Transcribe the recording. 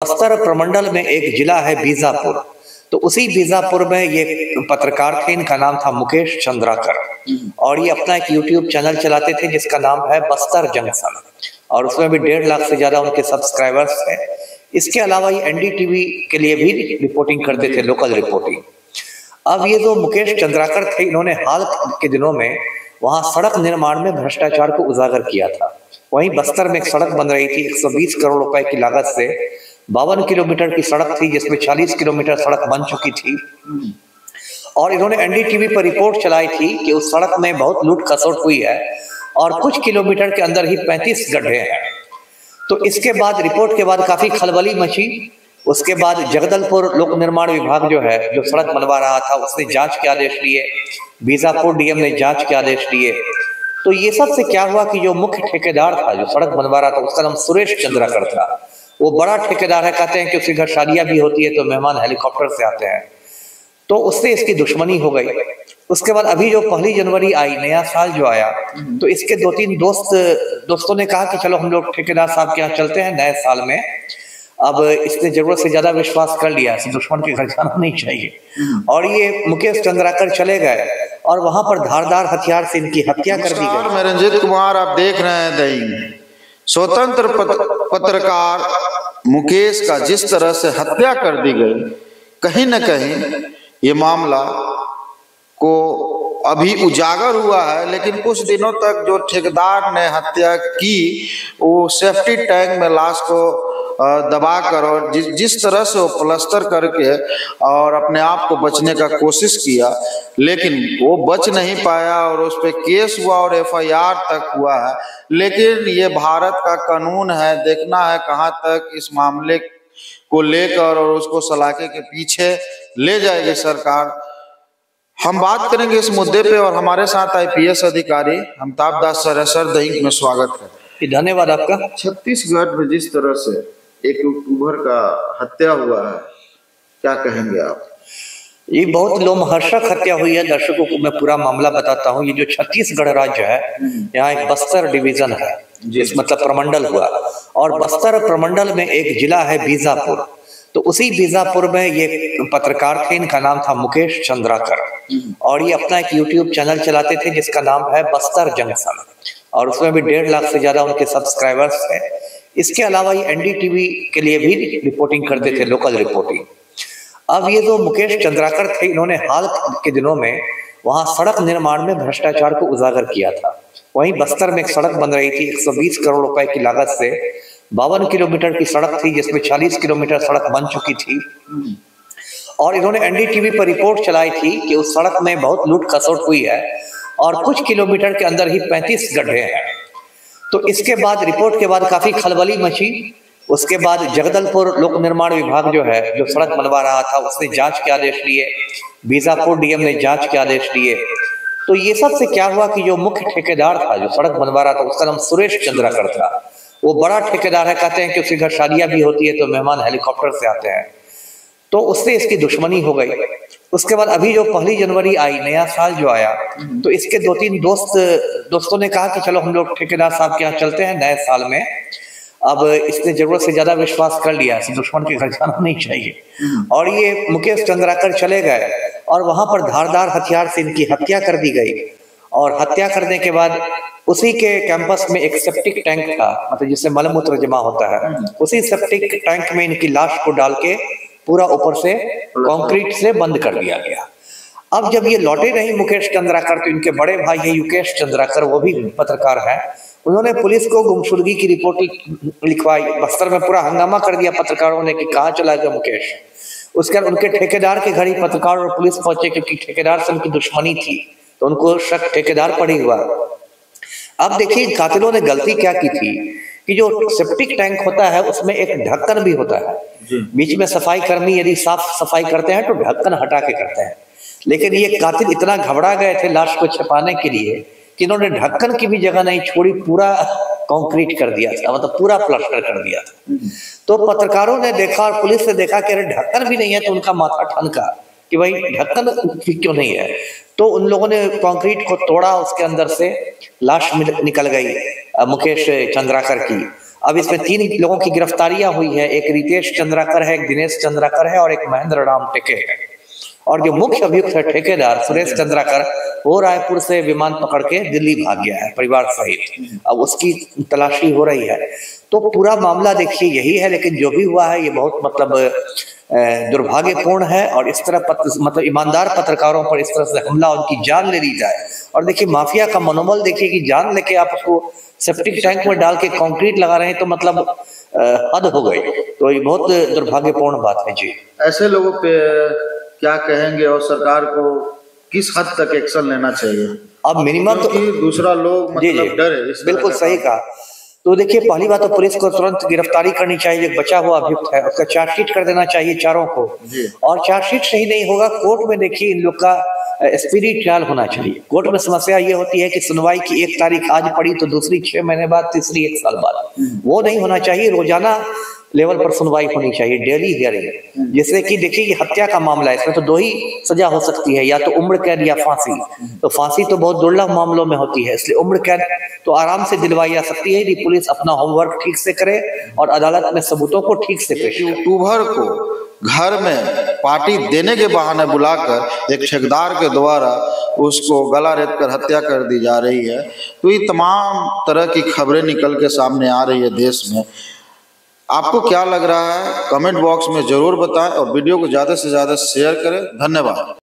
बस्तर प्रमंडल में एक जिला है बीजापुर, तो उसी बीजापुर में ये पत्रकार थे, इनका नाम था मुकेश चंद्राकर, और ये अपना एक यूट्यूब चैनल चलाते थे जिसका नाम है बस्तर जंक्शन, और उसमें भी 1.5 लाख से ज्यादा उनके सब्सक्राइबर्स हैं। इसके अलावा ये एनडीटीवी के लिए भी रिपोर्टिंग करते थे, लोकल रिपोर्टिंग। अब ये जो मुकेश चंद्राकर थे, इन्होंने हाल के दिनों में वहां सड़क निर्माण में भ्रष्टाचार को उजागर किया था। वहीं बस्तर में एक सड़क बन रही थी 120 करोड़ रुपए की लागत से, 52 किलोमीटर की सड़क थी जिसमें 40 किलोमीटर सड़क बन चुकी थी, और इन्होंने एनडीटीवी पर रिपोर्ट चलाई थी कि उस सड़क में बहुत लूट खसोट हुई है और कुछ किलोमीटर के अंदर ही 35 गड्ढे हैं। तो इसके बाद रिपोर्ट के बाद काफी खलबली मची। उसके बाद जगदलपुर लोक निर्माण विभाग जो है, जो सड़क बनवा रहा था, उसने जांच के आदेश लिए, बीजापुर डीएम ने जांच के आदेश दिए। तो ये सब से क्या हुआ कि जो मुख्य ठेकेदार था, जो सड़क बनवा रहा था, उसका नाम सुरेश चंद्राकर था। वो बड़ा ठेकेदार है, कहते हैं कि उसके घर शादियां भी होती है तो मेहमान हेलीकॉप्टर से आते हैं, तो उससे इसकी दुश्मनी हो गई। उसके बाद अभी जो 1 जनवरी आई, नया साल जो आया, तो इसके 2-3 दोस्तों ने कहा कि चलो हम लोग ठेकेदार साहब के यहाँ चलते हैं नए साल में। अब इसने जरूरत से ज्यादा विश्वास कर लिया, दुश्मन के घर जाना नहीं चाहिए, और ये मुकेश चंद्राकर चले गए और वहां पर धारदार हथियार से इनकी हत्या कर दी गई। मैं रंजीत कुमार, आप देख रहे हैं दही। स्वतंत्र पत्रकार मुकेश का जिस तरह से हत्या कर दी गई, कहीं न कहीं ये मामला को अभी उजागर हुआ है, लेकिन कुछ दिनों तक जो ठेकेदार ने हत्या की, वो सेफ्टी टैंक में लाश को दबाकर और जिस तरह से वो प्लास्टर करके और अपने आप को बचने का कोशिश किया, लेकिन वो बच नहीं पाया और उस पर केस हुआ और एफआईआर तक हुआ है। लेकिन ये भारत का कानून है, देखना है कहाँ तक इस मामले को लेकर और उसको सलाखे के पीछे ले जाएगी सरकार। हम बात करेंगे इस मुद्दे पे, और हमारे साथ आईपीएस अधिकारी अमिताभ दास सर दही में स्वागत है। धन्यवाद आपका। छत्तीसगढ़ में जिस तरह से एक यूट्यूबर का हत्या हुआ है, क्या कहेंगे आप? ये बहुत लोमहर्षक हत्या हुई है। दर्शकों को मैं पूरा मामला बताता हूँ। ये जो छत्तीसगढ़ राज्य है, यहाँ एक बस्तर डिवीजन है, जिस मतलब प्रमंडल हुआ, और बस्तर प्रमंडल में एक जिला है बीजापुर, तो उसी बीजापुर में ये पत्रकार थे, इनका नाम था मुकेश चंद्राकर, और ये अपना एक यूट्यूब चैनल चलाते थे जिसका नाम है बस्तर जंक्शन, और उसमें भी 1.5 लाख से ज्यादा उनके सब्सक्राइबर्स हैं। इसके अलावा ये एनडीटीवी के लिए भी रिपोर्टिंग करते थे, लोकल रिपोर्टिंग। अब ये जो मुकेश चंद्राकर थे, इन्होंने हाल के दिनों में वहां सड़क निर्माण में भ्रष्टाचार को उजागर किया था। वहीं बस्तर में एक सड़क बन रही थी 120 करोड़ रुपए की लागत से, 52 किलोमीटर की सड़क थी जिसमें 40 किलोमीटर सड़क बन चुकी थी, और इन्होंने एनडीटीवी पर रिपोर्ट चलाई थी कि उस सड़क में बहुत लूट खसोट हुई है और कुछ किलोमीटर के अंदर ही 35 गड्ढे हैं। तो इसके बाद रिपोर्ट के बाद काफी खलबली मची। उसके बाद जगदलपुर लोक निर्माण विभाग जो है, जो सड़क बनवा रहा था, उसने जांच के आदेश लिए, बीजापुर डीएम ने जांच के आदेश दिए। तो ये सब से क्या हुआ कि जो मुख्य ठेकेदार था, जो सड़क बनवा रहा था, उसका नाम सुरेश चंद्राकर था। वो बड़ा ठेकेदार है, कहते हैं कि उसके घर शादियां भी होती है तो मेहमान हेलीकॉप्टर से आते हैं, तो उससे इसकी दुश्मनी हो गई। उसके बाद अभी जो 1 जनवरी आई, नया साल जो आया, तो इसके 2-3 दोस्तों ने कहा कि चलो हम लोग ठेकेदार साहब के यहाँ चलते हैं नए साल में। अब इसने जरूरत से ज्यादा विश्वास कर लिया, दुश्मन के घर जाना नहीं चाहिए, और ये मुकेश चंद्राकर चले गए और वहां पर धारदार हथियार से इनकी हत्या कर दी गई। और हत्या करने के बाद उसी के कैंपस में एक सेप्टिक टैंक था, मतलब जिससे मलमूत्र जमा होता है, उसी सेप्टिक टैंक में इनकी लाश को डाल के पूरा ऊपर से कंक्रीट से बंद कर दिया गया। अब जब ये लौटे नहीं मुकेश चंद्राकर, तो इनके बड़े भाई है युकेश चंद्राकर, वो भी पत्रकार है, उन्होंने पुलिस को गुमशुदगी की रिपोर्ट लिखवाई। बस्तर में पूरा हंगामा कर दिया पत्रकारों ने कि कहाँ चला गया मुकेश। उसके बाद उनके ठेकेदार के घर ही पत्रकार और पुलिस पहुंचे, क्योंकि ठेकेदार से उनकी दुश्मनी थी, तो उनको शक ठेकेदार पर ही हुआ। अब देखिए कातिलों ने गलती क्या की थी कि जो सेप्टिक टैंक होता है उसमें एक ढक्कन भी होता है, बीच में सफाई कर्मी यदि साफ सफाई करते हैं तो ढक्कन हटा के करते हैं, लेकिन ये कातिल इतना घबरा गए थे लाश को छिपाने के लिए कि इन्होंने ढक्कन की भी जगह नहीं छोड़ी, पूरा कंक्रीट कर दिया था, मतलब पूरा प्लास्टर कर दिया था। तो पत्रकारों ने देखा और पुलिस ने देखा कि अरे ढक्कन भी नहीं है, तो उनका माथा ठनका कि भाई ढक्कन क्यों नहीं है। तो उन लोगों ने कंक्रीट को तोड़ा, उसके अंदर से लाश निकल गई मुकेश चंद्राकर की। अब इसमें 3 लोगों की गिरफ्तारियां हुई है, एक रितेश चंद्राकर है, एक दिनेश चंद्राकर है और एक महेंद्र राम टेके है। और जो मुख्य अभियुक्त है ठेकेदार सुरेश चंद्राकर, वो रायपुर से विमान पकड़ के दिल्ली भाग गया है परिवार सहित। अब उसकी तलाशी हो रही है। तो पूरा मामला देखिए यही है, लेकिन जो भी हुआ है ये बहुत मतलब दुर्भाग्यपूर्ण है। और इस तरह मतलब ईमानदार पत्रकारों पर इस तरह से हमला, उनकी जान ले ली जाए। और देखिए माफिया का मनोबल देखिए कि जान लेके आप उसको सेप्टिक टैंक में डाल के कंक्रीट लगा रहे हैं, तो मतलब हद हो गई। तो ये बहुत दुर्भाग्यपूर्ण बात है जी। ऐसे लोगों पे क्या कहेंगे और सरकार को किस हद तक एक्शन लेना चाहिए? अब मिनिमम तो दूसरा लोग मतलब डरे। बिल्कुल सही कहा। तो देखिए पहली बात तो पुलिस को तुरंत गिरफ्तारी करनी चाहिए, जो बचा हुआ अभियुक्त है उसका चार्जशीट कर देना चाहिए चारों को। और चार्जशीट सही नहीं होगा, कोर्ट में देखिए इन लोग का स्पीडी ट्रायल होना चाहिए। कोर्ट में समस्या ये होती है कि सुनवाई की 1 तारीख आज पड़ी तो दूसरी 6 महीने बाद, तीसरी 1 साल बाद। वो नहीं होना चाहिए, रोजाना लेवल पर सुनवाई होनी चाहिए, डेली हियरिंग। जैसे कि देखिए ये हत्या का मामला है, इसमें तो 2 ही सजा हो सकती है, या तो उम्र कैद या फांसी। तो फांसी तो बहुत दुर्लभ मामलों में होती है, इसलिए उम्र कैद तो आराम से दिलवाई जा सकती है यदि पुलिस अपना होमवर्क ठीक से करे और अदालत में सबूतों को ठीक से पेश करे। यूट्यूबर को घर में पार्टी देने के बहाने बुलाकर एक ठेकेदार के द्वारा उसको गला रेत कर हत्या कर दी जा रही है। तो ये तमाम तरह की खबरें निकल के सामने आ रही है देश में। आपको क्या लग रहा है कमेंट बॉक्स में जरूर बताएं और वीडियो को ज़्यादा से ज़्यादा शेयर करें। धन्यवाद।